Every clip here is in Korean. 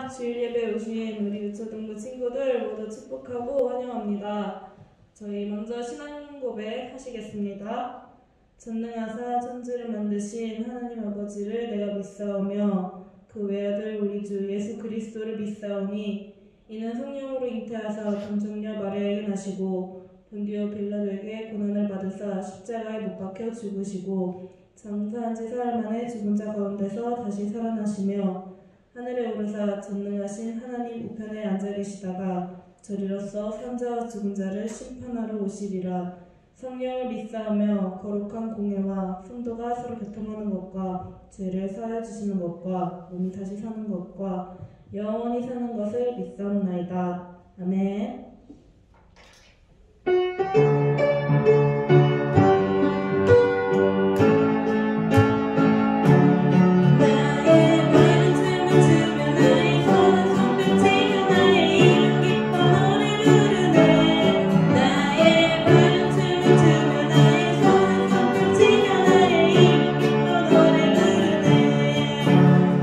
주일 예배 오신 우리 유초등부 친구들 모두 축복하고 환영합니다. 저희 먼저 신앙 고백 하시겠습니다. 전능하사 천지를 만드신 하나님 아버지를 내가 믿사오며 그 외아들 우리 주 예수 그리스도를 믿사오니 이는 성령으로 잉태하사 본청녀 마리아에게 나시고 본디오 빌라도에게 고난을 받으사 십자가에 못 박혀 죽으시고 장사한 지 사흘 만에 죽은 자 가운데서 다시 살아나시며 하늘에 오르사 전능하신 하나님 우편에 앉아 계시다가 저리로서 산자와 죽은 자를 심판하러 오시리라. 성령을 믿사오며 거룩한 공예와 성도가 서로 교통하는 것과 죄를 사하여 주시는 것과 몸이 다시 사는 것과 영원히 사는 것을 믿사옵나이다. 아멘.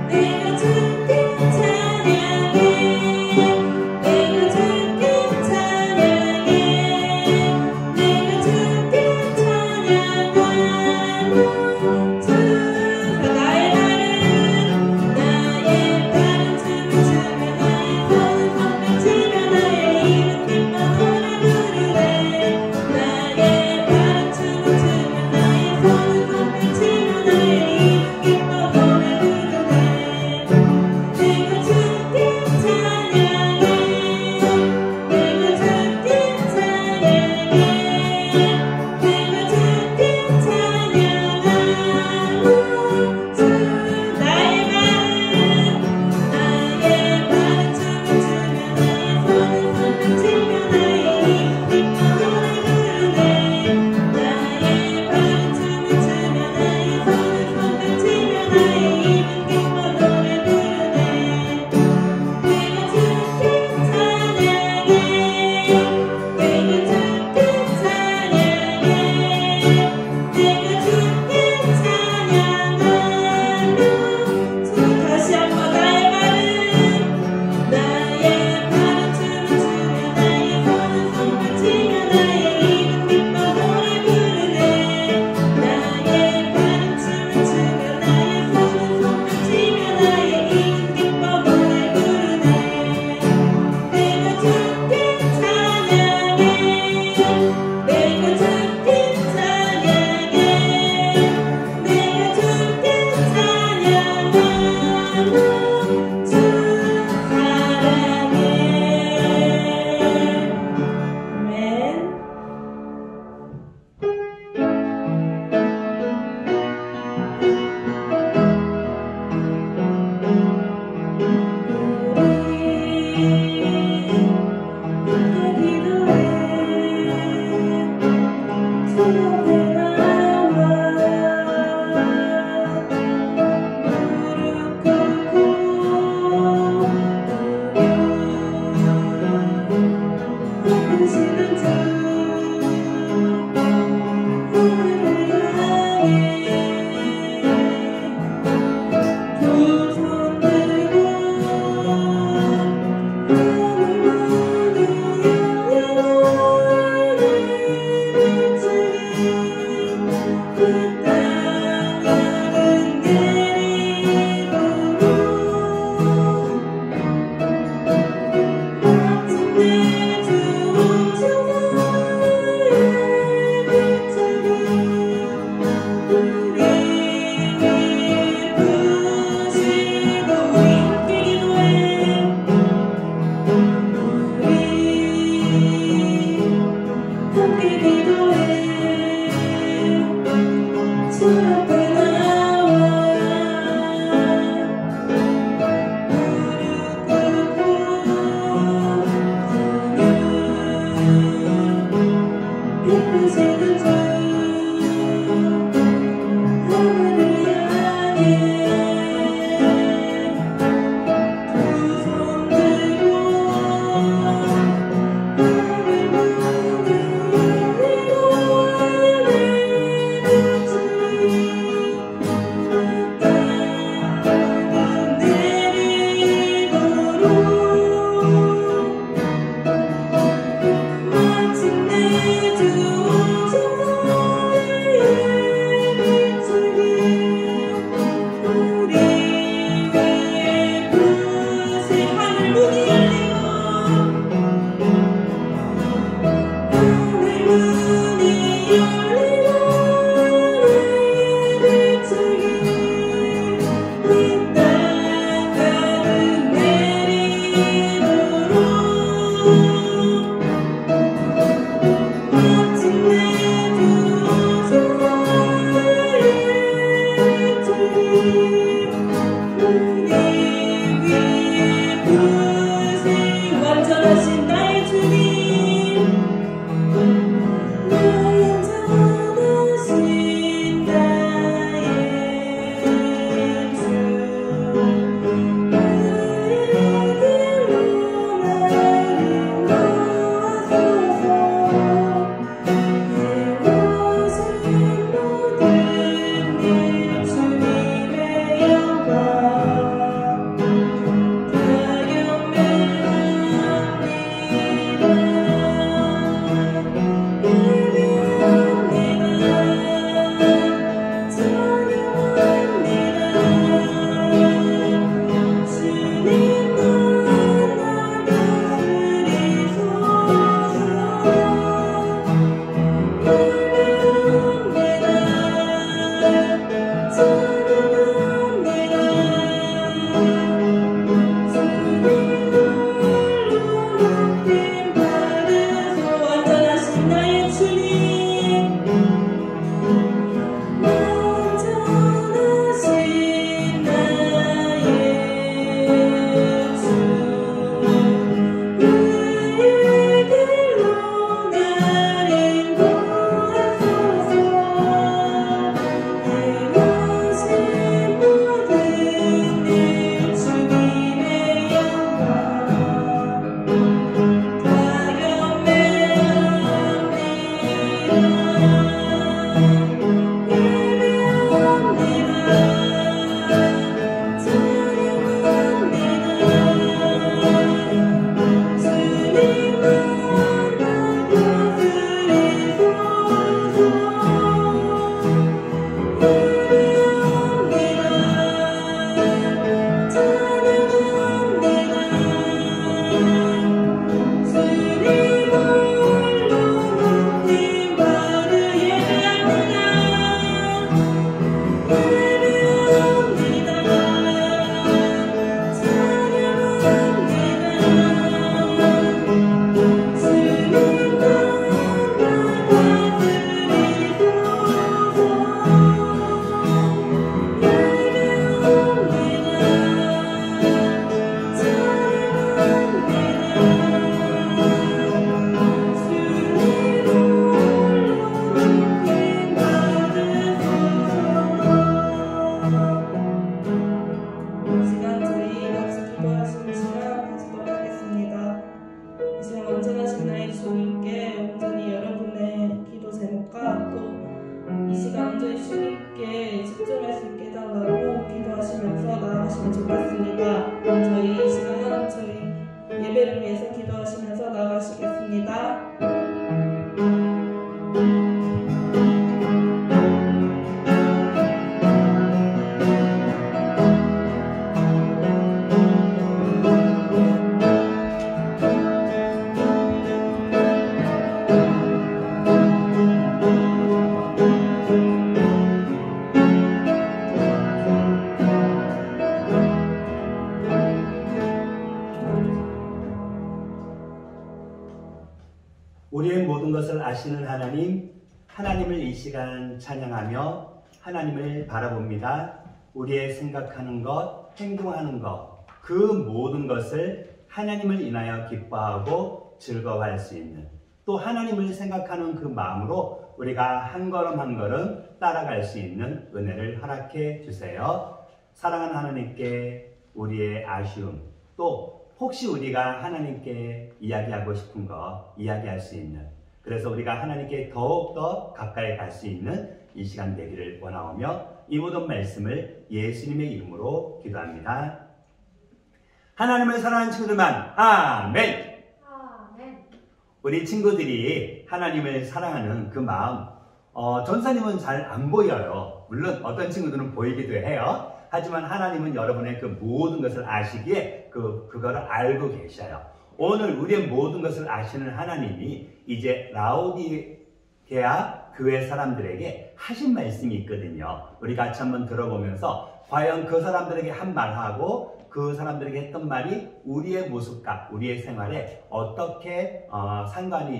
내가 주께 찬양해 내가 주께 완전하신 나의 주님 완전하신 나의 주 우리들로 나를 모아소서 해오신 모든 일 주님의 영광 예배를 위해서 기도하시면서 나가시겠습니다. 우리의 모든 것을 아시는 하나님, 하나님을 이 시간 찬양하며 하나님을 바라봅니다. 우리의 생각하는 것, 행동하는 것, 그 모든 것을 하나님을 인하여 기뻐하고 즐거워할 수 있는, 또 하나님을 생각하는 그 마음으로 우리가 한 걸음 한 걸음 따라갈 수 있는 은혜를 허락해 주세요. 사랑하는 하나님께 우리의 아쉬움, 또 혹시 우리가 하나님께 이야기하고 싶은 거 이야기할 수 있는, 그래서 우리가 하나님께 더욱더 가까이 갈 수 있는 이 시간 되기를 원하오며 이 모든 말씀을 예수님의 이름으로 기도합니다. 하나님을 사랑하는 친구들만 아멘. 아멘. 우리 친구들이 하나님을 사랑하는 그 마음, 전사님은 잘 안 보여요. 물론 어떤 친구들은 보이기도 해요. 하지만 하나님은 여러분의 그 모든 것을 아시기에 그거를 알고 계셔요. 오늘 우리의 모든 것을 아시는 하나님이 이제 라오디게아 교회 사람들에게 하신 말씀이 있거든요. 우리 같이 한번 들어보면서 과연 그 사람들에게 한 말하고 그 사람들에게 했던 말이 우리의 모습과 우리의 생활에 어떻게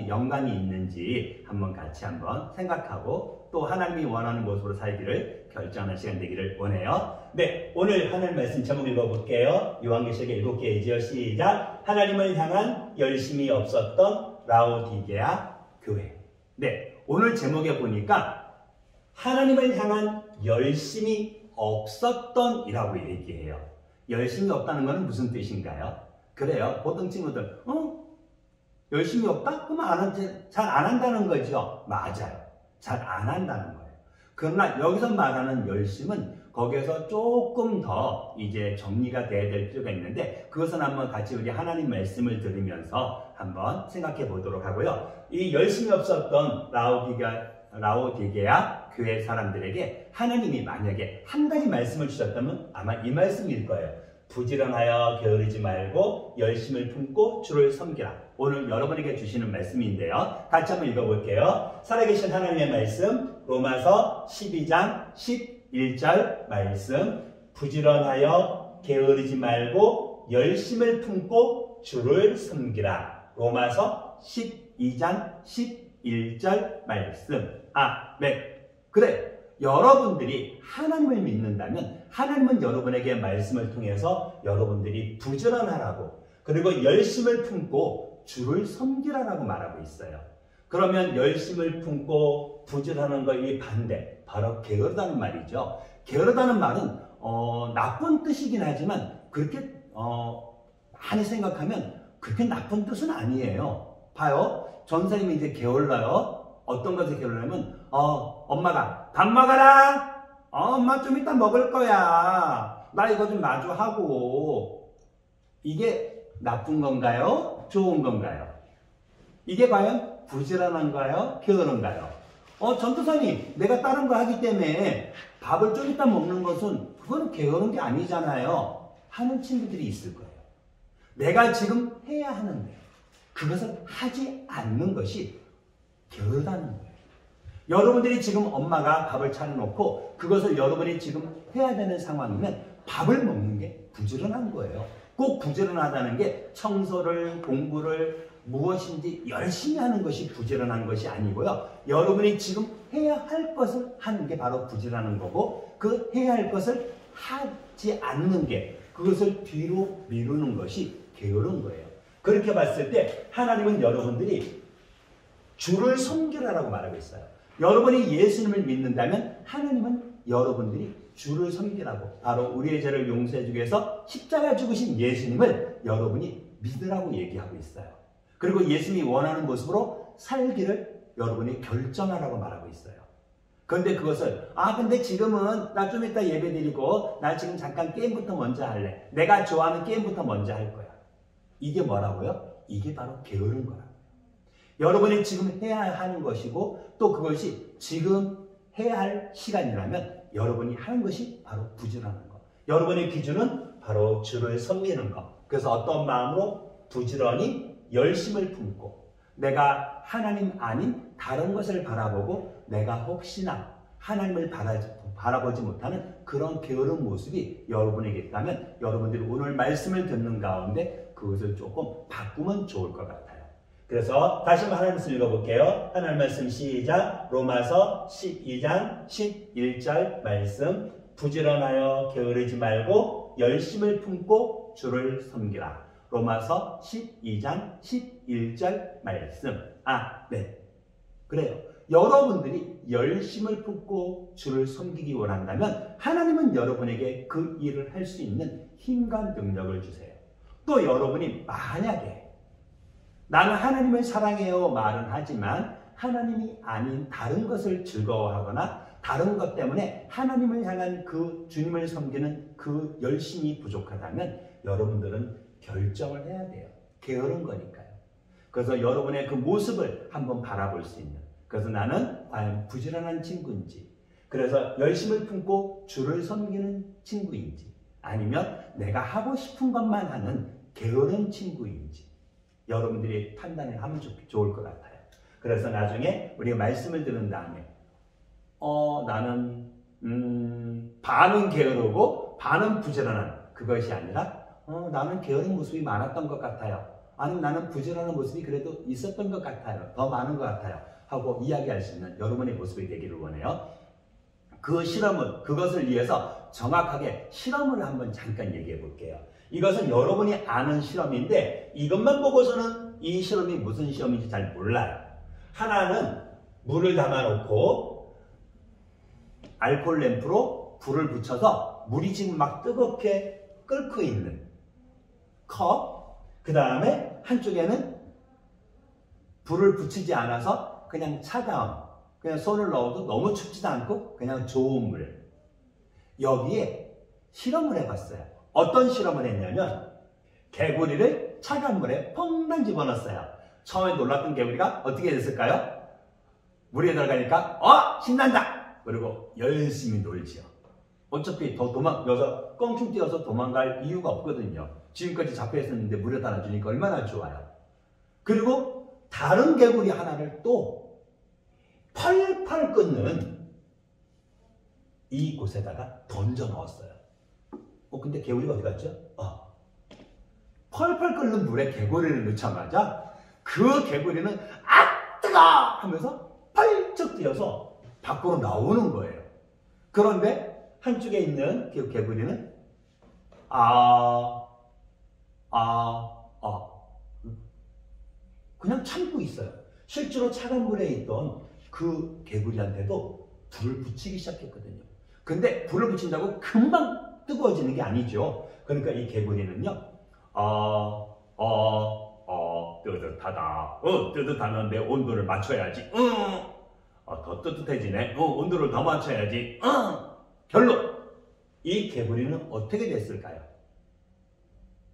연관이 있는지 한번 같이 한번 생각하고 또 하나님이 원하는 모습으로 살기를 결정하는 시간 되기를 원해요. 네, 오늘 하나님 말씀 제목 읽어볼게요. 요한계시록 7개이지요. 시작. 하나님을 향한 열심이 없었던 라오디게아 교회. 네, 오늘 제목에 보니까 하나님을 향한 열심이 없었던 이라고 얘기해요. 열심이 없다는 것은 무슨 뜻인가요? 그래요. 보통 친구들 열심이 없다? 그러면 잘 안 한다는 거죠. 맞아요. 잘 안 한다는 거예요. 그러나 여기서 말하는 열심은 거기에서 조금 더 이제 정리가 돼야 될 필요가 있는데, 그것은 한번 같이 우리 하나님 말씀을 들으면서 한번 생각해 보도록 하고요. 이 열심이 없었던 라오디게아 교회 사람들에게 하나님이 만약에 한 가지 말씀을 주셨다면 아마 이 말씀일 거예요. 부지런하여 게으르지 말고 열심을 품고 주를 섬기라. 오늘 여러분에게 주시는 말씀인데요. 같이 한번 읽어볼게요. 살아계신 하나님의 말씀, 로마서 12장 11절 말씀. 부지런하여 게으르지 말고 열심을 품고 주를 섬기라. 로마서 12장 11절 말씀. 네. 그래. 여러분들이 하나님을 믿는다면 하나님은 여러분에게 말씀을 통해서 여러분들이 부지런하라고, 그리고 열심을 품고 주를 섬기라라고 말하고 있어요. 그러면 열심을 품고 부지런하는 것의 반대, 바로 게으르다는 말이죠. 게으르다는 말은 나쁜 뜻이긴 하지만 그렇게 많이 생각하면 그렇게 나쁜 뜻은 아니에요. 봐요. 전사님이 이제 게을러요. 어떤 것을 게을르냐면 엄마가 밥 먹어라. 엄마 좀 이따 먹을 거야. 나 이거 좀 마주하고. 이게 나쁜 건가요? 좋은 건가요? 이게 과연 부지런한가요? 게으른가요? 전도사님, 내가 다른 거 하기 때문에 밥을 좀 이따 먹는 것은 그거는 게으른 게 아니잖아요. 하는 친구들이 있을 거예요. 내가 지금 해야 하는데 그것을 하지 않는 것이 게으르다는 거예요. 여러분들이 지금 엄마가 밥을 차려놓고 그것을 여러분이 지금 해야 되는 상황이면 밥을 먹는 게 부지런한 거예요. 꼭 부지런하다는 게 청소를, 공부를, 무엇인지 열심히 하는 것이 부지런한 것이 아니고요. 여러분이 지금 해야 할 것을 하는 게 바로 부지런한 거고, 그 해야 할 것을 하지 않는 게, 그것을 뒤로 미루는 것이 게으른 거예요. 그렇게 봤을 때 하나님은 여러분들이 주를 섬기라라고 말하고 있어요. 여러분이 예수님을 믿는다면 하나님은 여러분들이 주를 섬기라고, 바로 우리의 죄를 용서해 주기 위해서 십자가 죽으신 예수님을 여러분이 믿으라고 얘기하고 있어요. 그리고 예수님이 원하는 모습으로 살기를 여러분이 결정하라고 말하고 있어요. 그런데 그것을 근데 지금은 나 좀 이따 예배 드리고 나 지금 잠깐 게임부터 먼저 할래. 내가 좋아하는 게임부터 먼저 할 거야. 이게 뭐라고요? 이게 바로 게으른 거라고요. 여러분이 지금 해야 하는 것이고 또 그것이 지금 해야 할 시간이라면 여러분이 하는 것이 바로 부지런한 것. 여러분의 기준은 바로 주를 섬기는 것. 그래서 어떤 마음으로 부지런히 열심을 품고 내가 하나님 아닌 다른 것을 바라보고 내가 혹시나 하나님을 바라보지 못하는 그런 게으른 모습이 여러분에게 있다면 여러분들이 오늘 말씀을 듣는 가운데 그것을 조금 바꾸면 좋을 것 같아요. 그래서 다시 한번 하나님 말씀 읽어볼게요. 하나님 말씀 시작. 로마서 12장 11절 말씀. 부지런하여 게으르지 말고 열심을 품고 주를 섬기라. 로마서 12장 11절 말씀. 네. 그래요. 여러분들이 열심을 품고 주를 섬기기 원한다면 하나님은 여러분에게 그 일을 할 수 있는 힘과 능력을 주세요. 또 여러분이 만약에 나는 하나님을 사랑해요 말은 하지만 하나님이 아닌 다른 것을 즐거워하거나 다른 것 때문에 하나님을 향한 그 주님을 섬기는 그 열심이 부족하다면 여러분들은 결정을 해야 돼요. 게으른 거니까요. 그래서 여러분의 그 모습을 한번 바라볼 수 있는, 그래서 나는 과연 부지런한 친구인지, 그래서 열심을 품고 주를 섬기는 친구인지, 아니면 내가 하고 싶은 것만 하는 게으른 친구인지 여러분들이 판단을 하면 좋을 것 같아요. 그래서 나중에 우리가 말씀을 들은 다음에 나는 반은 게으르고 반은 부지런한, 그것이 아니라 나는 게으른 모습이 많았던 것 같아요. 아니면 나는 부지런한 모습이 그래도 있었던 것 같아요. 더 많은 것 같아요. 하고 이야기할 수 있는 여러분의 모습이 되기를 원해요. 그 실험은 그것을 위해서 정확하게 실험을 한번 잠깐 얘기해 볼게요. 이것은 여러분이 아는 실험인데 이것만 보고서는 이 실험이 무슨 시험인지 잘 몰라요. 하나는 물을 담아놓고 알코올 램프로 불을 붙여서 물이 지금 막 뜨겁게 끓고 있는 컵, 그 다음에 한쪽에는 불을 붙이지 않아서 그냥 차가운, 그냥 손을 넣어도 너무 춥지도 않고 그냥 좋은 물. 여기에 실험을 해봤어요. 어떤 실험을 했냐면 개구리를 차가운 물에 퐁당 집어넣었어요. 처음에 놀랐던 개구리가 어떻게 됐을까요? 물에 들어가니까 신난다! 그리고 열심히 놀지요. 어차피 더 여기서 껑충 뛰어서 도망갈 이유가 없거든요. 지금까지 잡혀 있었는데 물에 달아주니까 얼마나 좋아요. 그리고 다른 개구리 하나를 또 펄펄 끓는 이곳에다가 던져 넣었어요. 근데 개구리가 어디 갔죠? 펄펄 끓는 물에 개구리를 넣자마자 그 개구리는 아 뜨거! 하면서 펄쩍 뛰어서 밖으로 나오는 거예요. 그런데 한쪽에 있는 그 개구리는 그냥 참고 있어요. 실제로 차가운 물에 있던 그 개구리한테도 불을 붙이기 시작했거든요. 근데 불을 붙인다고 금방 뜨거워지는 게 아니죠. 그러니까 이 개구리는요, 뜨뜻하다. 뜨뜻하면 내 온도를 맞춰야지. 더 뜨뜻해지네. 온도를 더 맞춰야지. 결론! 이 개구리는 어떻게 됐을까요?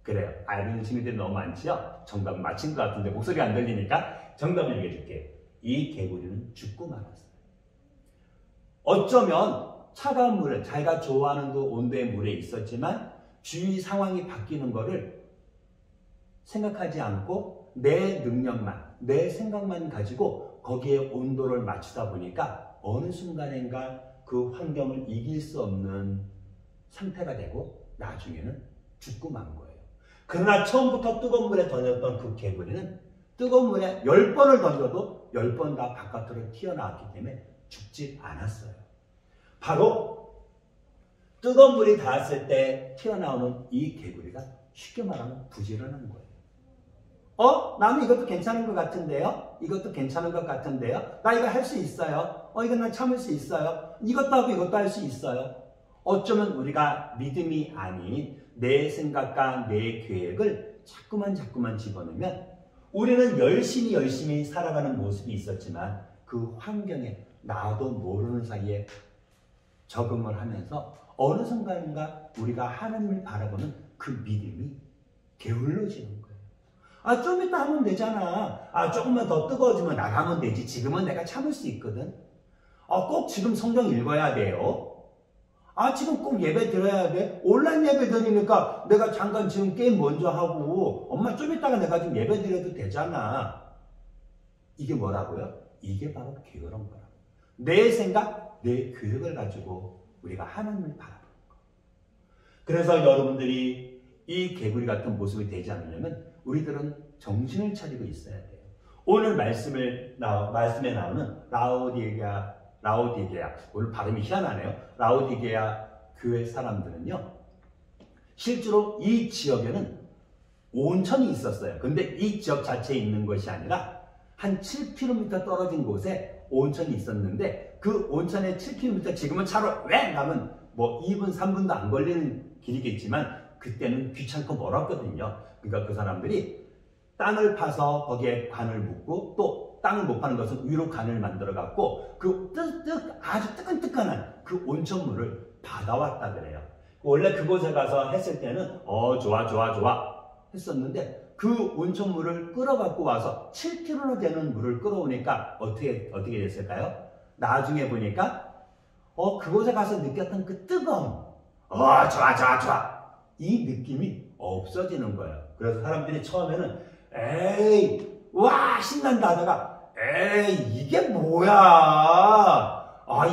그래요. 알고 친구들이 너무 많지요? 정답 맞힌 것 같은데 목소리 안 들리니까 정답을 얘기해줄게요. 이 개구리는 죽고 말았어요. 어쩌면 차가운 물에 자기가 좋아하는 그 온도의 물에 있었지만 주위 상황이 바뀌는 거를 생각하지 않고 내 능력만, 내 생각만 가지고 거기에 온도를 맞추다 보니까 어느 순간인가 그 환경을 이길 수 없는 상태가 되고 나중에는 죽고 만 거예요. 그러나 처음부터 뜨거운 물에 던졌던 그 개구리는 뜨거운 물에 10번을 던져도 10번 다 바깥으로 튀어나왔기 때문에 죽지 않았어요. 바로 뜨거운 물이 닿았을 때 튀어나오는 이 개구리가 쉽게 말하면 부지런한 거예요. 나는 이것도 괜찮은 것 같은데요? 이것도 괜찮은 것 같은데요? 나 이거 할 수 있어요. 이거 나 참을 수 있어요. 이것도 하고 이것도 할 수 있어요. 어쩌면 우리가 믿음이 아닌 내 생각과 내 계획을 자꾸만 집어넣으면 우리는 열심히 살아가는 모습이 있었지만 그 환경에 나도 모르는 사이에 적응을 하면서 어느 순간인가 우리가 하나님을 바라보는 그 믿음이 게을러지는 거예요. 좀 이따 하면 되잖아. 조금만 더 뜨거워지면 나가면 되지. 지금은 내가 참을 수 있거든. 꼭 지금 성경 읽어야 돼요. 지금 꼭 예배 드려야 돼. 온라인 예배 드리니까 내가 잠깐 지금 게임 먼저 하고 엄마 좀 이따가 내가 좀 예배 드려도 되잖아. 이게 뭐라고요? 이게 바로 게으른 거라고. 내 생각, 내 교육을 가지고 우리가 하나님을 바라보는 거. 그래서 여러분들이 이 개구리 같은 모습이 되지 않으려면 우리들은 정신을 차리고 있어야 돼요. 오늘 말씀에 나오는 라오디게아, 오늘 발음이 희한하네요. 라오디게아 교회 사람들은요, 실제로 이 지역에는 온천이 있었어요. 근데 이 지역 자체에 있는 것이 아니라 한 7km 떨어진 곳에 온천이 있었는데 그 온천에 7km, 지금은 차로 웽 가면 뭐 2분, 3분도 안 걸리는 길이겠지만 그때는 귀찮고 멀었거든요. 그러니까 그 사람들이 땅을 파서 거기에 관을 묻고 또 땅을 못 파는 것은 위로 관을 만들어 갖고 그 아주 뜨끈뜨끈한 그 온천물을 받아왔다 그래요. 원래 그곳에 가서 했을 때는 좋아 했었는데 그 온천물을 끌어갖고 와서 7kg나 되는 물을 끌어오니까 어떻게 됐을까요? 나중에 보니까 그곳에 가서 느꼈던 그 뜨거움, 좋아 이 느낌이 없어지는 거예요. 그래서 사람들이 처음에는 에이 와 신난다 하다가 에이 이게 뭐야,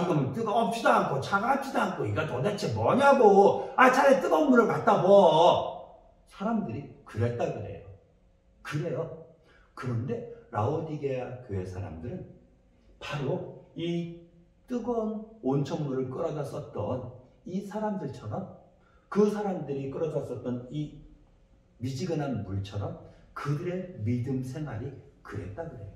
이건 뜨겁지도 않고 차갑지도 않고 이거 도대체 뭐냐고, 차라리 뜨거운 물을 갖다 부. 사람들이 그랬다 그래요. 그런데 라오디게아 교회 사람들은 바로 이 뜨거운 온천물을 끌어다 썼던 이 사람들처럼, 그 사람들이 끌어다 썼던 이 미지근한 물처럼 그들의 믿음 생활이 그랬다 그래요.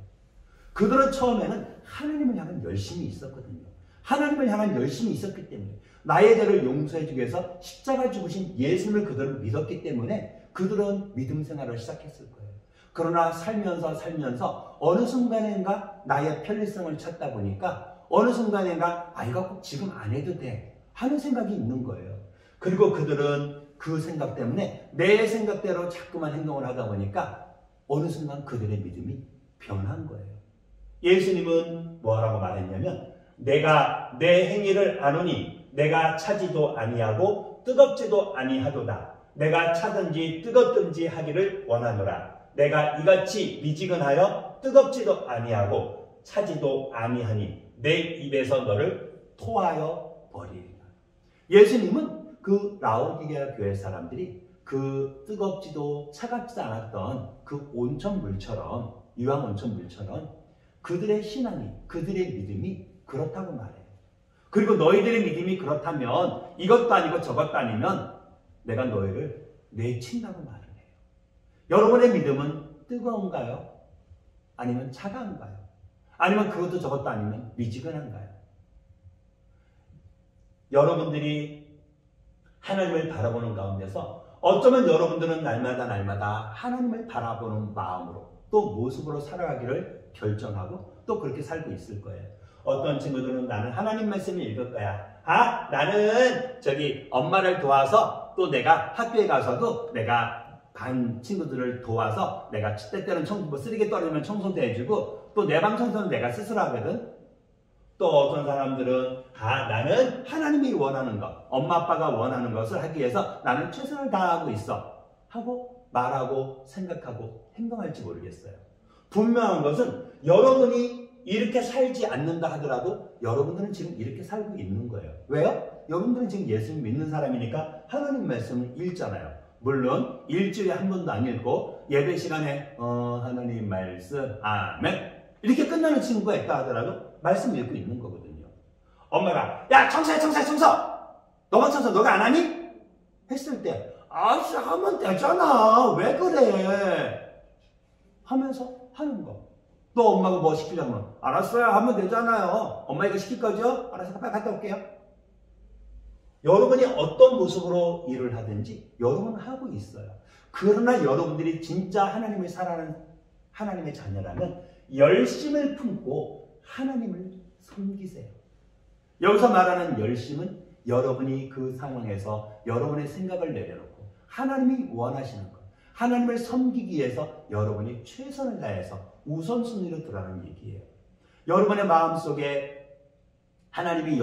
그들은 처음에는 하나님을 향한 열심이 있었거든요. 하나님을 향한 열심이 있었기 때문에, 나의 죄를 용서해 주기 위해서 십자가 죽으신 예수를 그들은 믿었기 때문에 그들은 믿음 생활을 시작했을 거예요. 그러나 살면서 어느 순간인가 나의 편리성을 찾다 보니까 어느 순간인가 이거 꼭 지금 안 해도 돼 하는 생각이 있는 거예요. 그리고 그들은 그 생각 때문에 내 생각대로 자꾸만 행동을 하다 보니까 어느 순간 그들의 믿음이 변한 거예요. 예수님은 뭐라고 말했냐면, 내가 내 행위를 아노니 내가 차지도 아니하고 뜨겁지도 아니하도다. 내가 차든지 뜨겁든지 하기를 원하노라. 내가 이같이 미지근하여 뜨겁지도 아니하고 차지도 아니하니 내 입에서 너를 토하여 버리리라. 예수님은 그 라오디게아 교회 사람들이 그 뜨겁지도 차갑지 않았던 그 온천물처럼, 유황 온천물처럼 그들의 신앙이, 그들의 믿음이 그렇다고 말해요. 그리고 너희들의 믿음이 그렇다면, 이것도 아니고 저것도 아니면 내가 너희를 내친다고 말을 해요. 여러분의 믿음은 뜨거운가요? 아니면 차가운가요? 아니면 그것도 저것도 아니면 미지근한가요? 여러분들이 하나님을 바라보는 가운데서 어쩌면 여러분들은 날마다 하나님을 바라보는 마음으로 또 모습으로 살아가기를 결정하고 또 그렇게 살고 있을 거예요. 어떤 친구들은 나는 하나님 말씀을 읽을 거야. 나는 엄마를 도와서, 또 내가 학교에 가서도 내가 반 친구들을 도와서 내가 때때로는 쓰레기 떨어지면 청소도 해주고, 또 내 방 청소는 내가 스스로 하거든. 또 어떤 사람들은 나는 하나님이 원하는 것, 엄마 아빠가 원하는 것을 하기 위해서 나는 최선을 다하고 있어 하고 말하고 생각하고 행동할지 모르겠어요. 분명한 것은 여러분이 이렇게 살지 않는다 하더라도 여러분들은 지금 이렇게 살고 있는 거예요. 왜요? 여러분들은 지금 예수님 믿는 사람이니까 하나님 말씀을 읽잖아요. 물론 일주일에 한 번도 안 읽고 예배 시간에 하나님 말씀 아멘 이렇게 끝나는 친구가 있다 하더라도 말씀 읽고 있는 거거든요. 엄마가 야 청소해 청소 너만 청소 너가 안 하니? 했을 때 하면 되잖아 왜 그래 하면서 하는 거. 또 엄마가 뭐 시키려면 알았어요 하면 되잖아요. 엄마 이거 시킬 거죠? 알았어 빨리 갔다 올게요. 여러분이 어떤 모습으로 일을 하든지 여러분은 하고 있어요. 그러나 여러분들이 진짜 하나님을 사랑하는 하나님의 자녀라면 열심을 품고 하나님을 섬기세요. 여기서 말하는 열심은 여러분이 그 상황에서 여러분의 생각을 내려놓고 하나님이 원하시는 것, 하나님을 섬기기 위해서 여러분이 최선을 다해서 우선순위로 들어가는 얘기예요. 여러분의 마음속에 하나님이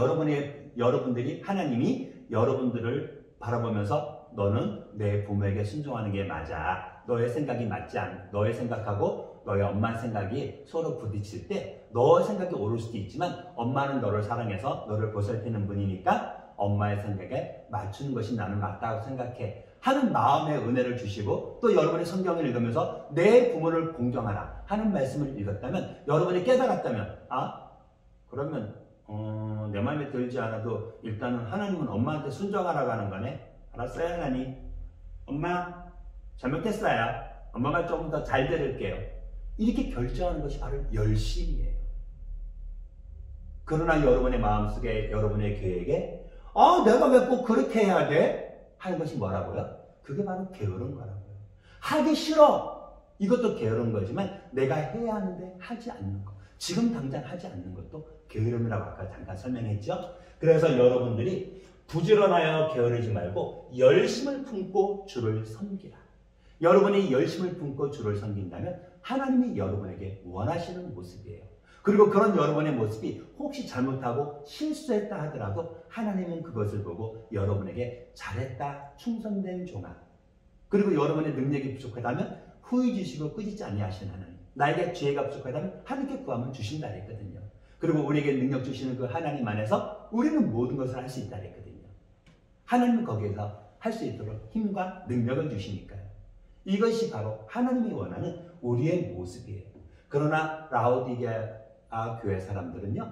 하나님이 여러분들을 바라보면서 너는 내 부모에게 순종하는 게 맞아. 너의 생각이 맞지 않아. 너의 생각하고 너의 엄마 생각이 서로 부딪힐 때 너의 생각이 옳을 수도 있지만 엄마는 너를 사랑해서 너를 보살피는 분이니까 엄마의 생각에 맞추는 것이 나는 맞다고 생각해 하는 마음의 은혜를 주시고, 또 여러분이 성경을 읽으면서 내 부모를 공경하라 하는 말씀을 읽었다면, 여러분이 깨달았다면 그러면 내 마음에 들지 않아도 일단은 하나님은 엄마한테 순종하라고 하는 거네. 알았어요 하나님. 엄마 잘못했어요. 엄마 말 조금 더 잘 들을게요. 이렇게 결정하는 것이 바로 열심이에요. 그러나 여러분의 마음속에 여러분의 계획에 내가 왜 꼭 그렇게 해야 돼? 하는 것이 뭐라고요? 그게 바로 게으른 거라고요. 하기 싫어. 이것도 게으른 거지만 내가 해야 하는데 하지 않는 것. 지금 당장 하지 않는 것도 게으름이라고 아까 잠깐 설명했죠? 그래서 여러분들이 부지런하여 게으르지 말고 열심을 품고 주를 섬기라. 여러분이 열심을 품고 주를 섬긴다면 하나님이 여러분에게 원하시는 모습이에요. 그리고 그런 여러분의 모습이 혹시 잘못하고 실수했다 하더라도 하나님은 그것을 보고 여러분에게 잘했다, 충성된 종아. 그리고 여러분의 능력이 부족하다면 후히 주시고 꾸짖지 아니하시는 하나님. 나에게 지혜가 부족하다면 하나님께 구하면 주신다 했거든요. 그리고 우리에게 능력 주시는 그 하나님 안에서 우리는 모든 것을 할 수 있다 했거든요. 하나님은 거기에서 할 수 있도록 힘과 능력을 주시니까요. 이것이 바로 하나님이 원하는 우리의 모습이에요. 그러나 라오디게아 교회 사람들은요,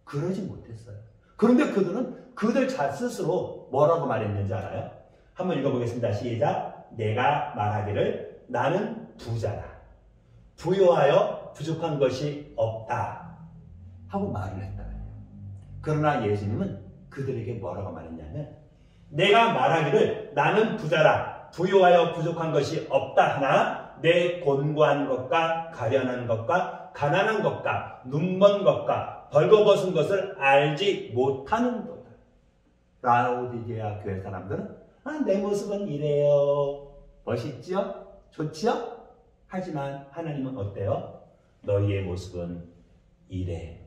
그러지 못했어요. 그런데 그들은 그들 스스로 뭐라고 말했는지 알아요? 한번 읽어보겠습니다. 시작. 내가 말하기를 나는 부자다. 부유하여 부족한 것이 없다. 하고 말을 했다. 그러나 예수님은 그들에게 뭐라고 말했냐면 내가 말하기를 나는 부자라. 부유하여 부족한 것이 없다 하나 내 곤고한 것과 가련한 것과 가난한 것과 눈먼 것과 벌거벗은 것을 알지 못하는 도다. 라오디게아 교회 사람들은 내 모습은 이래요. 멋있죠? 좋죠? 하지만 하나님은 어때요? 너희의 모습은 이래.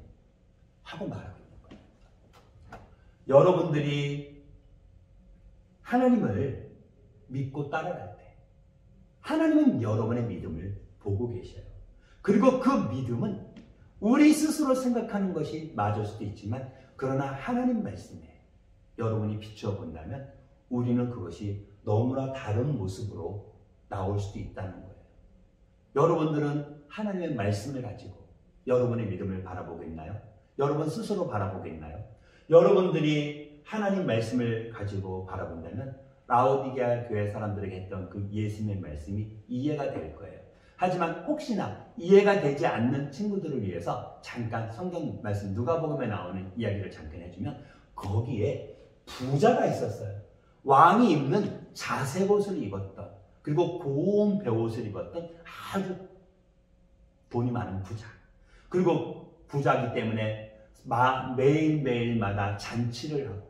하고 말하고 있는 거예요. 여러분들이 하나님을 믿고 따라갈 때 하나님은 여러분의 믿음을 보고 계셔요. 그리고 그 믿음은 우리 스스로 생각하는 것이 맞을 수도 있지만 그러나 하나님 말씀에 여러분이 비추어 본다면 우리는 그것이 너무나 다른 모습으로 나올 수도 있다는 거예요. 여러분들은 하나님의 말씀을 가지고 여러분의 믿음을 바라보고 있나요? 여러분 스스로 바라보고 있나요? 여러분들이 하나님 말씀을 가지고 바라본다면 라오디게아 교회 사람들에게 했던 그 예수님의 말씀이 이해가 될 거예요. 하지만 혹시나 이해가 되지 않는 친구들을 위해서 잠깐 성경 말씀 누가복음에 나오는 이야기를 잠깐 해주면 거기에 부자가 있었어요. 왕이 입는 자색 옷을 입었던 그리고 고운 베옷을 입었던 아주 돈이 많은 부자. 그리고 부자이기 때문에 매일매일마다 잔치를 하고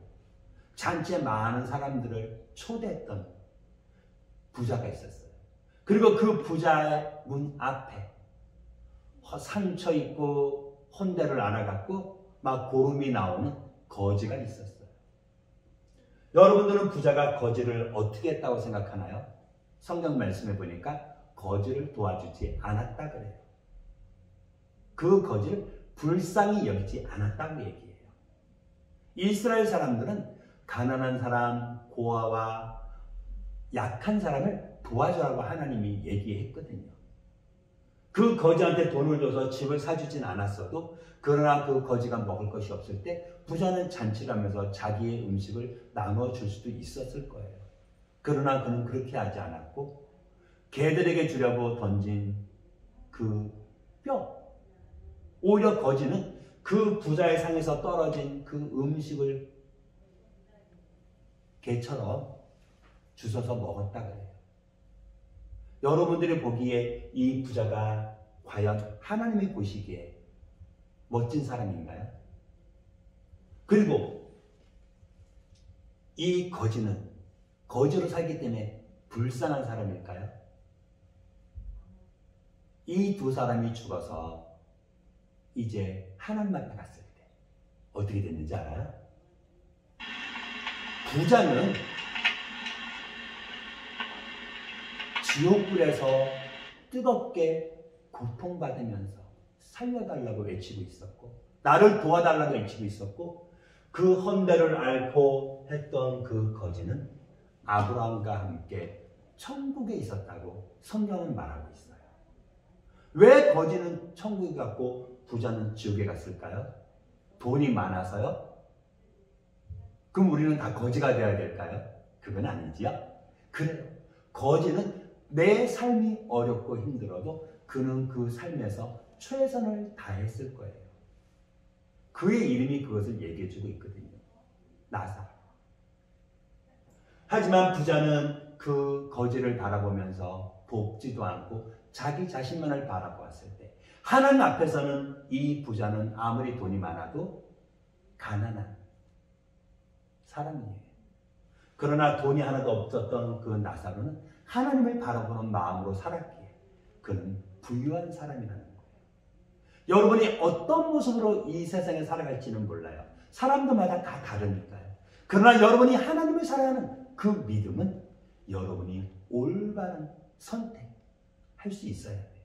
잔치에 많은 사람들을 초대했던 부자가 있었어요. 그리고 그 부자의 문 앞에 상처 입고 혼대를 안아갖고 막 고름이 나오는 거지가 있었어요. 여러분들은 부자가 거지를 어떻게 했다고 생각하나요? 성경 말씀에 보니까 거지를 도와주지 않았다 그래요. 그 거지를 불쌍히 여기지 않았다고 얘기해요. 이스라엘 사람들은 가난한 사람, 고아와 약한 사람을 도와주라고 하나님이 얘기했거든요. 그 거지한테 돈을 줘서 집을 사주진 않았어도 그러나 그 거지가 먹을 것이 없을 때 부자는 잔치를 하면서 자기의 음식을 나눠줄 수도 있었을 거예요. 그러나 그는 그렇게 하지 않았고 개들에게 주려고 던진 그 뼈, 오히려 거지는 그 부자의 상에서 떨어진 그 음식을 개처럼 주워서 먹었다 그래요. 여러분들이 보기에 이 부자가 과연 하나님이 보시기에 멋진 사람인가요? 그리고 이 거지는 거지로 살기 때문에 불쌍한 사람일까요? 이 두 사람이 죽어서 이제 하나님 앞에 갔을 때 어떻게 됐는지 알아요? 부자는 지옥불에서 뜨겁게 고통받으면서 살려달라고 외치고 있었고 나를 도와달라고 외치고 있었고 그 헌대를 앓고 했던 그 거지는 아브라함과 함께 천국에 있었다고 성경은 말하고 있어요. 왜 거지는 천국에 갔고 부자는 지옥에 갔을까요? 돈이 많아서요? 그럼 우리는 다 거지가 되어야 될까요? 그건 아니지요. 그래요. 거지는 내 삶이 어렵고 힘들어도 그는 그 삶에서 최선을 다했을 거예요. 그의 이름이 그것을 얘기해주고 있거든요. 나사로. 하지만 부자는 그 거지를 바라보면서 돕지도 않고 자기 자신만을 바라보았을 때 하나님 앞에서는 이 부자는 아무리 돈이 많아도 가난한 사람이에요. 그러나 돈이 하나도 없었던 그 나사로는 하나님을 바라보는 마음으로 살았기에 그는 부유한 사람이라는 거예요. 여러분이 어떤 모습으로 이 세상에 살아갈지는 몰라요. 사람들마다 다 다르니까요. 그러나 여러분이 하나님을 사랑하는 그 믿음은 여러분이 올바른 선택할 수 있어야 돼요.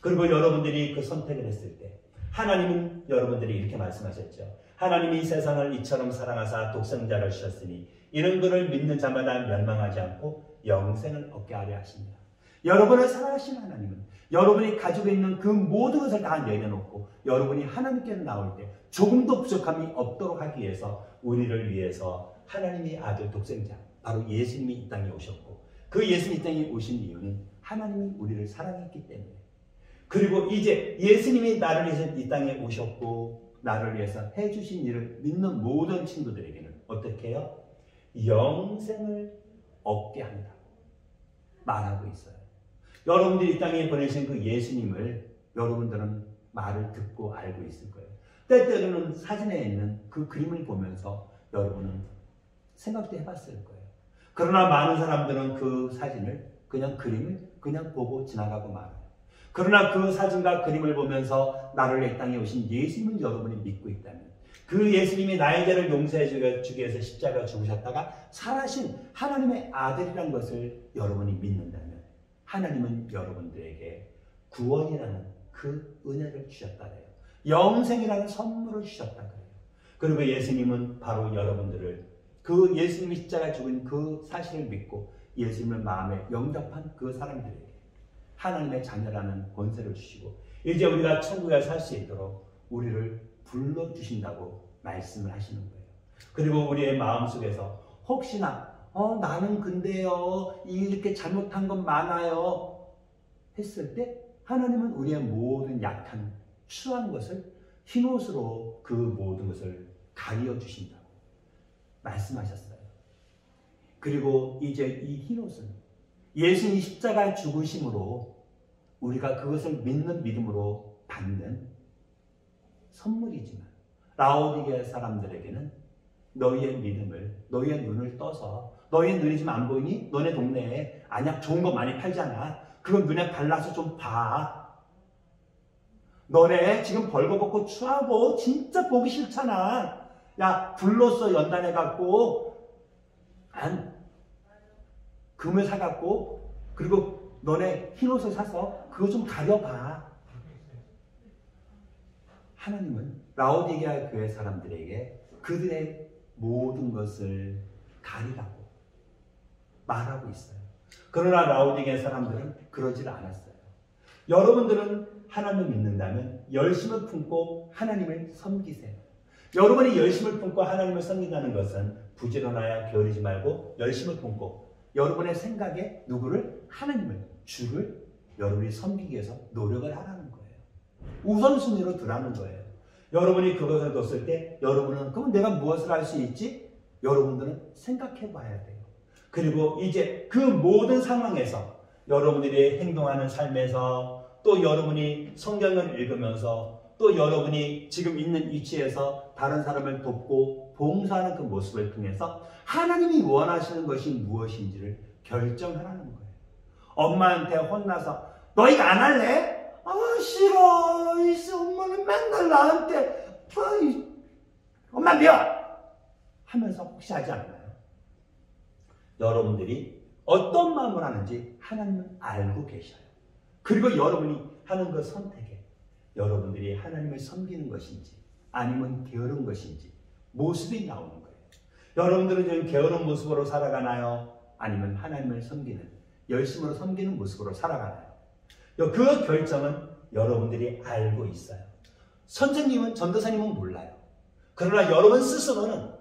그리고 여러분들이 그 선택을 했을 때 하나님은 여러분들이 이렇게 말씀하셨죠. 하나님이 세상을 이처럼 사랑하사 독생자를 주셨으니 이는 그를 믿는 자마다 멸망하지 않고 영생을 얻게 하려 하십니다. 여러분을 사랑하시는 하나님은 여러분이 가지고 있는 그 모든 것을 다 내려놓고 여러분이 하나님께 나올 때 조금도 부족함이 없도록 하기 위해서 우리를 위해서 하나님의 아들 독생자 바로 예수님이 이 땅에 오셨고 그 예수님이 이 땅에 오신 이유는 하나님이 우리를 사랑했기 때문에 그리고 이제 예수님이 나를 위해서 이 땅에 오셨고 나를 위해서 해주신 일을 믿는 모든 친구들에게는 어떻게 해요? 영생을 얻게 한다 말하고 있어요. 여러분들이 이 땅에 보내신 그 예수님을 여러분들은 말을 듣고 알고 있을 거예요. 때때로는 사진에 있는 그 그림을 보면서 여러분은 생각도 해봤을 거예요. 그러나 많은 사람들은 그 사진을 그냥 그림을 그냥 보고 지나가고 말아요. 그러나 그 사진과 그림을 보면서 나를 이 땅에 오신 예수님을 여러분이 믿고 있다면 그 예수님이 나의 죄를 용서해 주기 위해서 십자가 죽으셨다가 살아신 하나님의 아들이라는 것을 여러분이 믿는다면 하나님은 여러분들에게 구원이라는 그 은혜를 주셨다 그래요. 영생이라는 선물을 주셨다 그래요. 그리고 예수님은 바로 여러분들을 그 예수님이 십자가에 죽은 그 사실을 믿고 예수님을 마음에 영접한 그 사람들에게 하나님의 자녀라는 권세를 주시고 이제 우리가 천국에 살 수 있도록 우리를 불러주신다고 말씀을 하시는 거예요. 그리고 우리의 마음속에서 혹시나 나는 근데요 이렇게 잘못한 건 많아요 했을 때 하나님은 우리의 모든 약한 추한 것을 흰옷으로 그 모든 것을 가리어 주신다고 말씀하셨어요. 그리고 이제 이 흰옷은 예수님이 십자가에 죽으심으로 우리가 그것을 믿는 믿음으로 받는 선물이지만 라오디게아 사람들에게는 너희의 믿음을 너희의 눈을 떠서 너희의 눈이 지금 안 보이니? 너네 동네에 안약 좋은 거 많이 팔잖아. 그건 눈에 발라서 좀 봐. 너네 지금 벌거벗고 추하고 진짜 보기 싫잖아. 야 불로써 연단해갖고 금을 사갖고 그리고 너네 흰옷을 사서 그거 좀 가려봐. 하나님은 라오디게아 교회 사람들에게 그들의 모든 것을 가리라고 말하고 있어요. 그러나 라오디게아 사람들은 그러질 않았어요. 여러분들은 하나님을 믿는다면 열심을 품고 하나님을 섬기세요. 여러분이 열심을 품고 하나님을 섬긴다는 것은 부지런하여 게으르지 말고 열심을 품고 여러분의 생각에 누구를? 하나님을, 주를 여러분이 섬기기 위해서 노력을 하라는 거예요. 우선순위로 두라는 거예요. 여러분이 그것을 뒀을 때 여러분은 그럼 내가 무엇을 할 수 있지? 여러분들은 생각해 봐야 돼요. 그리고 이제 그 모든 상황에서 여러분들이 행동하는 삶에서 또 여러분이 성경을 읽으면서 또 여러분이 지금 있는 위치에서 다른 사람을 돕고 봉사하는 그 모습을 통해서 하나님이 원하시는 것이 무엇인지를 결정하라는 거예요. 엄마한테 혼나서 너희가 안 할래? 싫어. 엄마는 맨날 나한테 엄마 미워 하면서 혹시 하지 않나요? 여러분들이 어떤 마음을 하는지 하나님은 알고 계셔요. 그리고 여러분이 하는 그 선택에 여러분들이 하나님을 섬기는 것인지 아니면 게으른 것인지 모습이 나오는 거예요. 여러분들은 지금 게으른 모습으로 살아가나요? 아니면 하나님을 섬기는 열심으로 섬기는 모습으로 살아가나요? 그 결정은 여러분들이 알고 있어요. 선생님은 전도사님은 몰라요. 그러나 여러분 스스로는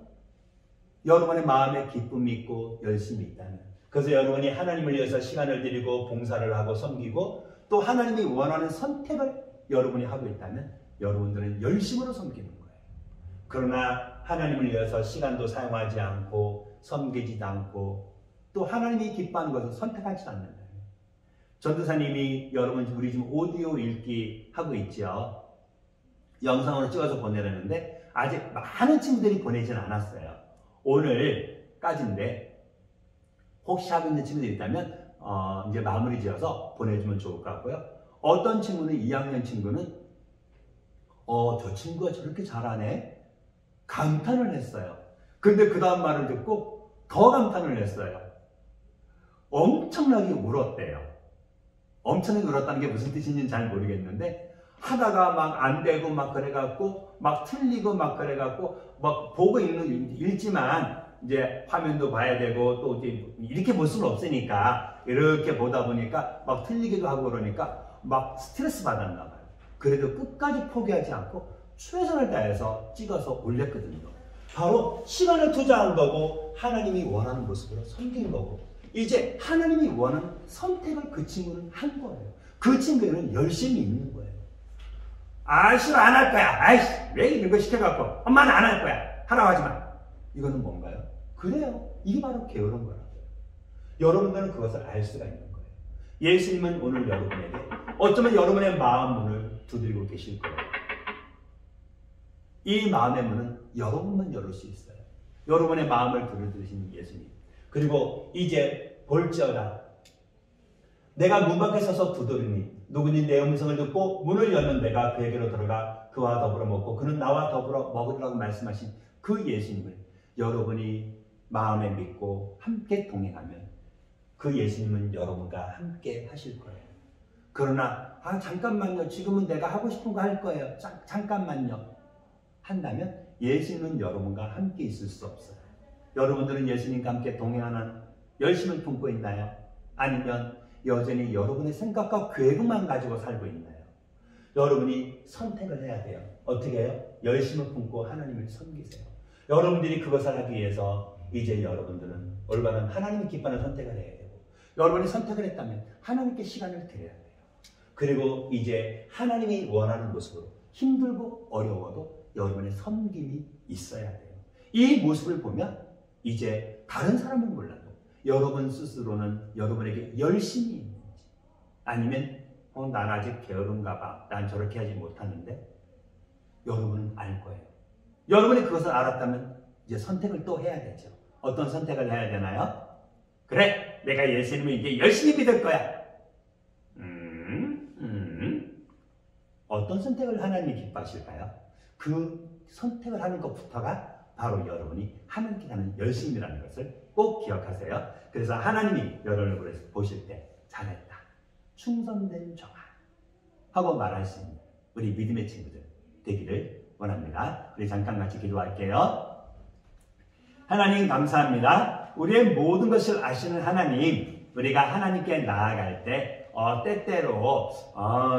여러분의 마음에 기쁨이 있고 열심이 있다면 그래서 여러분이 하나님을 위해서 시간을 드리고 봉사를 하고 섬기고 또 하나님이 원하는 선택을 여러분이 하고 있다면 여러분들은 열심으로 섬기는 거예요. 그러나 하나님을 위해서 시간도 사용하지 않고 섬기지도 않고 또 하나님이 기뻐하는 것을 선택하지 않는다. 전도사님이 여러분 우리 지금 오디오 읽기 하고 있죠. 영상으로 찍어서 보내려는데 아직 많은 친구들이 보내지는 않았어요. 오늘까지인데 혹시 하고 있는 친구들이 있다면 이제 마무리 지어서 보내주면 좋을 것 같고요. 어떤 친구는 2학년 친구는 저 친구가 저렇게 잘하네 감탄을 했어요. 근데 그 다음 말을 듣고 더 감탄을 했어요. 엄청나게 울었대요. 엄청나게 울었다는 게 무슨 뜻인지는 잘 모르겠는데 하다가 막 안 되고 막 그래갖고 막 틀리고 막 그래갖고 막 보고 읽지만 이제 화면도 봐야 되고 또 이렇게 볼 수는 없으니까 이렇게 보다 보니까 막 틀리기도 하고 그러니까 막 스트레스 받았나 봐요. 그래도 끝까지 포기하지 않고 최선을 다해서 찍어서 올렸거든요. 바로 시간을 투자한 거고 하나님이 원하는 모습으로 섬긴 거고 이제 하나님이 원하는 선택을 그 친구는 한 거예요. 그 친구는 열심히 있는 거예요. 싫어 안 할 거야. 아이씨 왜 이런 거 시켜갖고 엄마는 안 할 거야. 하라고 하지 마. 이거는 뭔가요? 그래요. 이게 바로 게으른 거라고요. 여러분들은 그것을 알 수가 있는 거예요. 예수님은 오늘 여러분에게 어쩌면 여러분의 마음 문을 두드리고 계실 거예요. 이 마음의 문은 여러분만 열을 수 있어요. 여러분의 마음을 두드리신 예수님. 그리고 이제 볼지어다. 내가 문 밖에 서서 두드리니 누구니 내 음성을 듣고 문을 열면 내가 그에게로 들어가 그와 더불어 먹고 그는 나와 더불어 먹으리라고 말씀하신 그 예수님을 여러분이 마음에 믿고 함께 동행하면 그 예수님은 여러분과 함께 하실 거예요. 그러나 잠깐만요. 지금은 내가 하고 싶은 거 할 거예요. 잠깐만요. 한다면 예수님은 여러분과 함께 있을 수 없어요. 여러분들은 예수님과 함께 동행하는 열심을 품고 있나요? 아니면 여전히 여러분의 생각과 계획만 가지고 살고 있나요? 여러분이 선택을 해야 돼요. 어떻게 해요? 열심을 품고 하나님을 섬기세요. 여러분들이 그것을 하기 위해서 이제 여러분들은 올바른 하나님이 기뻐하는 선택을 해야 되고 여러분이 선택을 했다면 하나님께 시간을 드려야 돼요. 그리고 이제 하나님이 원하는 모습으로 힘들고 어려워도 여러분의 섬김이 있어야 돼요. 이 모습을 보면 이제 다른 사람은 몰라도 여러분 스스로는 여러분에게 열심히 있는지 아니면 난 아직 게으른가 봐. 난 저렇게 하지 못하는데 여러분은 알 거예요. 여러분이 그것을 알았다면 이제 선택을 또 해야 되죠. 어떤 선택을 해야 되나요? 그래, 내가 예수님을 이제 열심히 믿을 거야. 어떤 선택을 하나님이 기뻐하실까요? 그 선택을 하는 것부터가 바로 여러분이 하나님께 하는 열심이라는 것을 꼭 기억하세요. 그래서 하나님이 여러분을 보실 때 잘했다, 충성된 종아 하고 말할 수 있는 우리 믿음의 친구들 되기를 원합니다. 우리 잠깐 같이 기도할게요. 하나님 감사합니다. 우리의 모든 것을 아시는 하나님, 우리가 하나님께 나아갈 때 때때로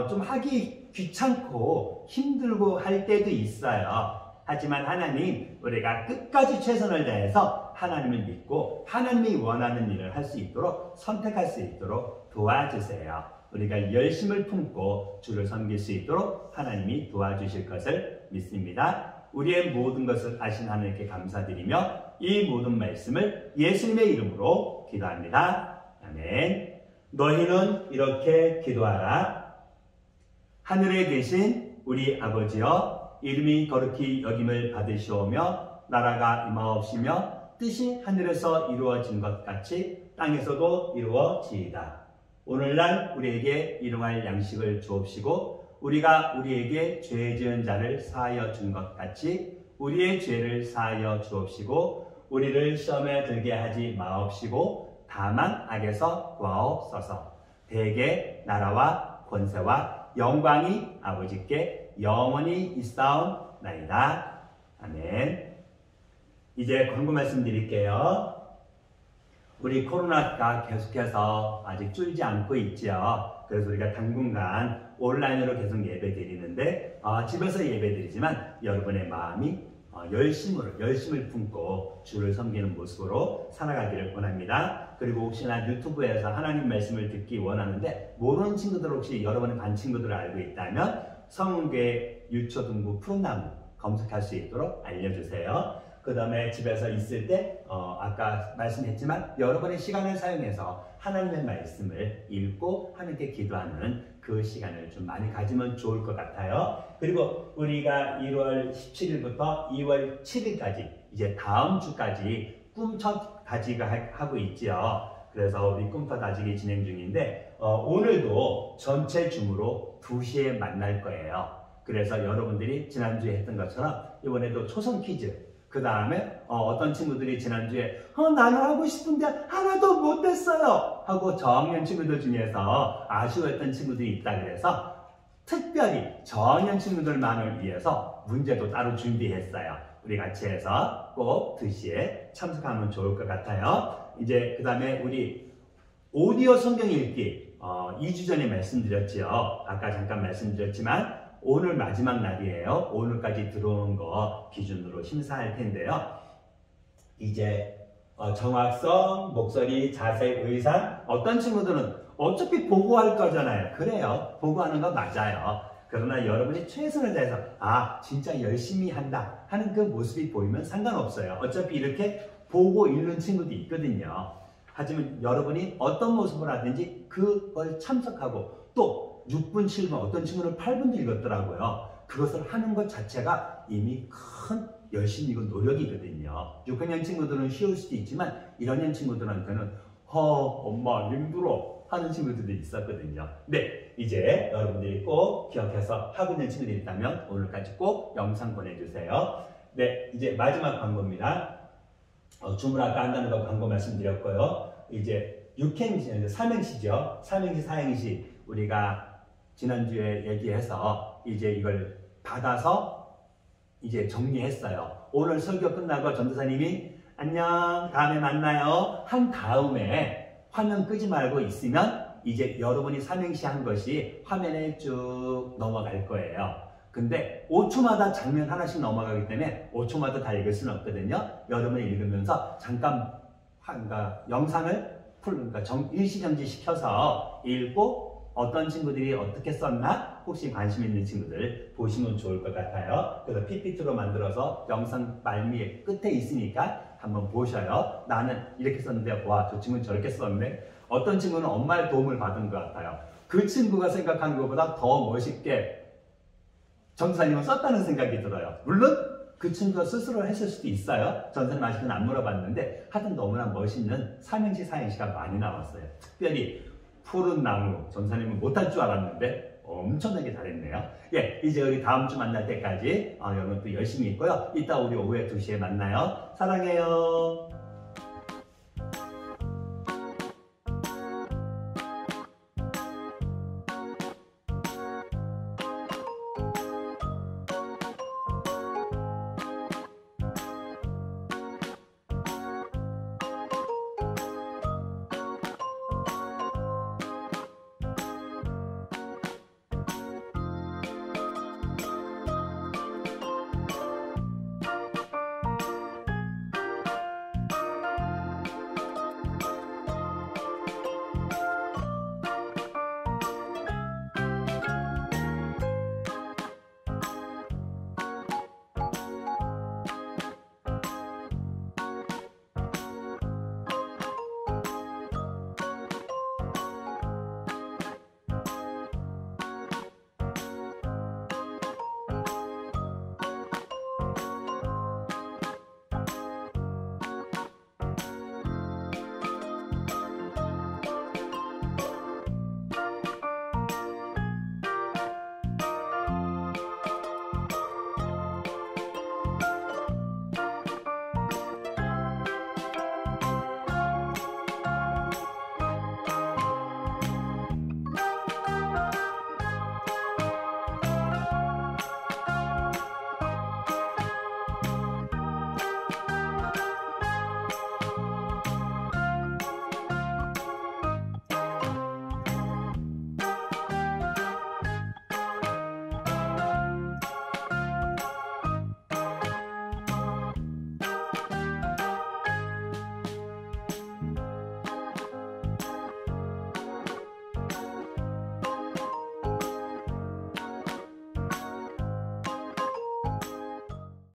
좀 하기 귀찮고 힘들고 할 때도 있어요. 하지만 하나님, 우리가 끝까지 최선을 다해서 하나님을 믿고 하나님이 원하는 일을 할 수 있도록 선택할 수 있도록 도와주세요. 우리가 열심을 품고 주를 섬길 수 있도록 하나님이 도와주실 것을 믿습니다. 우리의 모든 것을 아신 하나님께 감사드리며 이 모든 말씀을 예수님의 이름으로 기도합니다. 아멘. 너희는 이렇게 기도하라. 하늘에 계신 우리 아버지여, 이름이 거룩히 여김을 받으시오며 나라가 임하옵시며 뜻이 하늘에서 이루어진 것 같이 땅에서도 이루어지이다. 오늘날 우리에게 일용할 양식을 주옵시고 우리가 우리에게 죄 지은 자를 사하여 준 것 같이 우리의 죄를 사하여 주옵시고 우리를 시험에 들게 하지 마옵시고 다만 악에서 구하옵소서. 대개 나라와 권세와 영광이 아버지께 영원히 있사옵나이다. 아멘. 이제 광고 말씀드릴게요. 우리 코로나가 계속해서 아직 줄지 않고 있죠. 그래서 우리가 당분간 온라인으로 계속 예배 드리는데 집에서 예배 드리지만 여러분의 마음이 열심을 품고 주를 섬기는 모습으로 살아가기를 원합니다. 그리고 혹시나 유튜브에서 하나님 말씀을 듣기 원하는데 모르는 친구들 혹시 여러분의 반 친구들을 알고 있다면 성은교회 유초등부 푸른나무 검색할 수 있도록 알려주세요. 그 다음에 집에서 있을 때 아까 말씀했지만 여러분의 시간을 사용해서 하나님의 말씀을 읽고 하나님께 기도하는 그 시간을 좀 많이 가지면 좋을 것 같아요. 그리고 우리가 1월 17일부터 2월 7일까지 이제 다음 주까지 꿈첫 다지기가 하고 있죠. 그래서 우리 꿈터 다지기 진행 중인데 오늘도 전체 줌으로 2시에 만날 거예요. 그래서 여러분들이 지난주에 했던 것처럼 이번에도 초성 퀴즈, 그 다음에 어떤 친구들이 지난주에 나는 하고 싶은데 하나도 못했어요 하고 저학년 친구들 중에서 아쉬워했던 친구들이 있다 그래서 특별히 저학년 친구들만을 위해서 문제도 따로 준비했어요. 우리 같이 해서 꼭 2시에 참석하면 좋을 것 같아요. 이제 그 다음에 우리 오디오 성경 읽기 2주 전에 말씀드렸지요. 아까 잠깐 말씀드렸지만 오늘 마지막 날이에요. 오늘까지 들어온 거 기준으로 심사할 텐데요. 이제 정확성, 목소리, 자세, 의상 어떤 친구들은 어차피 보고할 거잖아요. 그래요. 보고하는 거 맞아요. 그러나 여러분이 최선을 다해서 진짜 열심히 한다 하는 그 모습이 보이면 상관없어요. 어차피 이렇게 보고 읽는 친구도 있거든요. 하지만 여러분이 어떤 모습을 하든지 그걸 참석하고 또 6분, 7분, 어떤 친구는 8분도 읽었더라고요. 그것을 하는 것 자체가 이미 큰 열심이고 노력이거든요. 6학년 친구들은 쉬울 수도 있지만 1학년 친구들한테는 엄마 힘들어 하는 친구들도 있었거든요. 네, 이제 여러분들이 꼭 기억해서 하고 있는 친구들이 있다면 오늘까지 꼭 영상 보내주세요. 네, 이제 마지막 광고입니다. 줌을 아까 한다는 거 광고 말씀드렸고요. 이제 6행시, 3행시죠. 3행시, 4행시 우리가 지난주에 얘기해서 이제 이걸 받아서 이제 정리했어요. 오늘 설교 끝나고 전도사님이 안녕 다음에 만나요 한 다음에 화면 끄지 말고 있으면 이제 여러분이 삼행시 한 것이 화면에 쭉 넘어갈 거예요. 근데 5초마다 장면 하나씩 넘어가기 때문에 5초마다 다 읽을 수는 없거든요. 여러분이 읽으면서 잠깐 영상을 일시정지 시켜서 읽고 어떤 친구들이 어떻게 썼나 혹시 관심 있는 친구들 보시면 좋을 것 같아요. 그래서 PPT로 만들어서 영상 말미에 끝에 있으니까 한번 보셔요. 나는 이렇게 썼는데 저 친구는 저렇게 썼네. 어떤 친구는 엄마의 도움을 받은 것 같아요. 그 친구가 생각하는 것보다 더 멋있게 전도사님은 썼다는 생각이 들어요. 물론 그 친구가 스스로 했을 수도 있어요. 전도사님 아직은 안 물어봤는데 하여튼 너무나 멋있는 삼행시, 사행시가 많이 나왔어요. 특별히 푸른 나무, 전도사님은 못할 줄 알았는데 엄청나게 잘했네요. 예, 이제 우리 다음 주 만날 때까지 여러분 또 열심히 있고요. 이따 우리 오후에 2시에 만나요. 사랑해요.